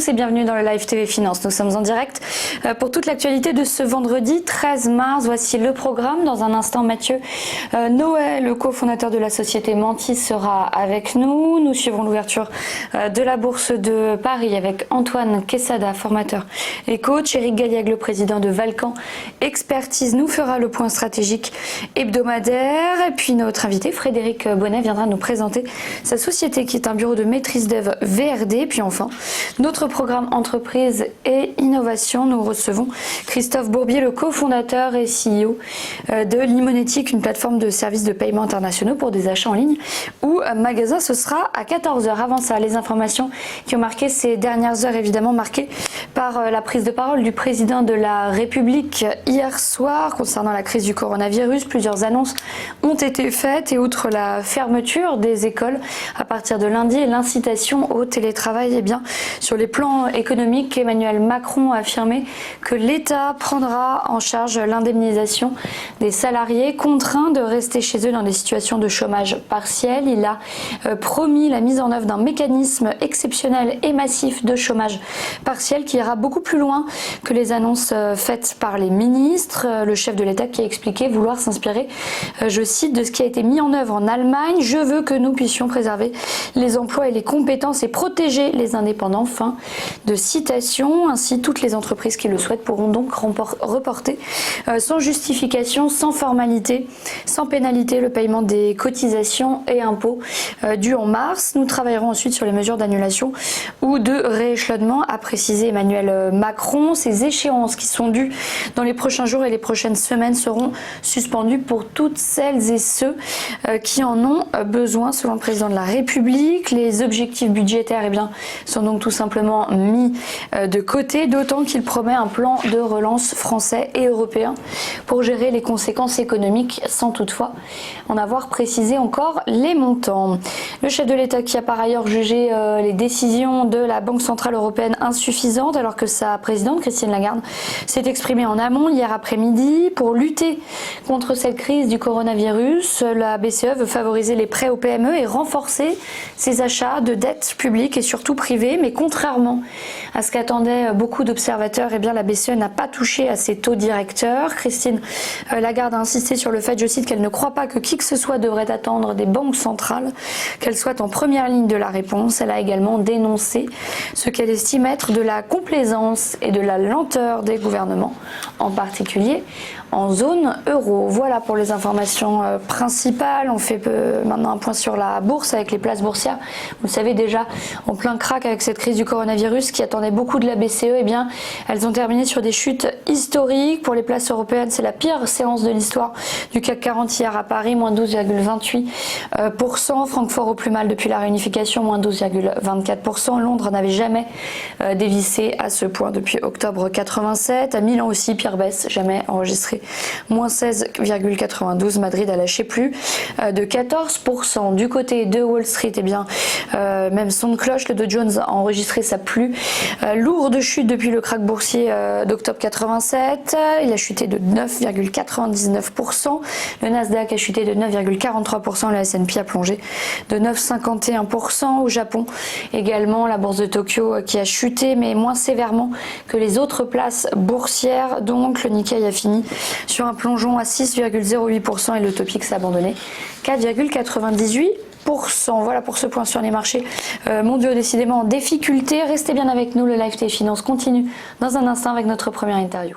tous et bienvenue dans le Live TV Finance. Nous sommes en direct pour toute l'actualité de ce vendredi 13 mars. Voici le programme. Dans un instant, Mathieu Noël, le cofondateur de la société Mantis, sera avec nous. Nous suivrons l'ouverture de la Bourse de Paris avec Antoine Quesada, formateur et coach. Eric Galliègue, le président de Valcan Expertise, nous fera le point stratégique hebdomadaire. Et puis notre invité, Frédéric Bonnet, viendra nous présenter sa société qui est un bureau de maîtrise d'œuvre VRD. Puis enfin, notre programme entreprise et innovation. Nous recevons Christophe Bourbier, le cofondateur et CEO de Limonetic, une plateforme de services de paiement internationaux pour des achats en ligne ou magasin. Ce sera à 14h. Avant ça, les informations qui ont marqué ces dernières heures, évidemment marquées par la prise de parole du président de la République hier soir concernant la crise du coronavirus. Plusieurs annonces ont été faites et outre la fermeture des écoles à partir de lundi et l'incitation au télétravail, sur les plans économiques, Emmanuel Macron a affirmé que l'État prendra en charge l'indemnisation des salariés contraints de rester chez eux dans des situations de chômage partiel. Il a promis la mise en œuvre d'un mécanisme exceptionnel et massif de chômage partiel qui ira beaucoup plus loin que les annonces faites par les ministres. Le chef de l'État qui a expliqué vouloir s'inspirer, je cite, de ce qui a été mis en œuvre en Allemagne. Je veux que nous puissions préserver les emplois et les compétences et protéger les indépendants. Fin de citation. Ainsi, toutes les entreprises qui le souhaitent pourront donc reporter sans justification, sans formalité, sans pénalité le paiement des cotisations et impôts dus en mars. Nous travaillerons ensuite sur les mesures d'annulation ou de rééchelonnement, a précisé Emmanuel Macron. Ces échéances qui sont dues dans les prochains jours et les prochaines semaines seront suspendues pour toutes celles et ceux qui en ont besoin, selon le président de la République. Les objectifs budgétaires sont donc tout simplement mis de côté, d'autant qu'il promet un plan de relance français et européen pour gérer les conséquences économiques sans toutefois en avoir précisé encore les montants. Le chef de l'État qui a par ailleurs jugé les décisions de la Banque Centrale Européenne insuffisantes alors que sa présidente Christine Lagarde s'est exprimée en amont hier après-midi. Pour lutter contre cette crise du coronavirus, la BCE veut favoriser les prêts aux PME et renforcer ses achats de dettes publiques et surtout privées. Mais contrairement à ce qu'attendaient beaucoup d'observateurs, la BCE n'a pas touché à ses taux directeurs. Christine Lagarde a insisté sur le fait, je cite, qu'elle ne croit pas que qui que ce soit devrait attendre des banques centrales qu'elles soient en première ligne de la réponse. Elle a également dénoncé ce qu'elle estime être de la complaisance et de la lenteur des gouvernements, en particulier en zone euro. Voilà pour les informations principales. On fait maintenant un point sur la bourse avec les places boursières. Vous le savez déjà, en plein crack avec cette crise du coronavirus qui attendait beaucoup de la BCE, elles ont terminé sur des chutes historiques. Pour les places européennes, c'est la pire séance de l'histoire du CAC 40 hier à Paris, moins 12,28%. Francfort au plus mal depuis la réunification, moins 12,24%. Londres n'avait jamais dévissé à ce point depuis octobre 87. À Milan aussi, pire baisse jamais enregistrée, moins 16,92. Madrid a lâché plus de 14%. Du côté de Wall Street, même son de cloche, le Dow Jones a enregistré sa plus lourde chute depuis le krach boursier d'octobre 87. Il a chuté de 9,99%. Le Nasdaq a chuté de 9,43%. Le S&P a plongé de 9,51%. Au Japon également, la bourse de Tokyo qui a chuté mais moins sévèrement que les autres places boursières. Donc le Nikkei a fini sur un plongeon à 6,08% et le Topix a abandonné 4,98%. Voilà pour ce point sur les marchés mondiaux décidément en difficulté. Restez bien avec nous, le Live TV Finance continue dans un instant avec notre première interview.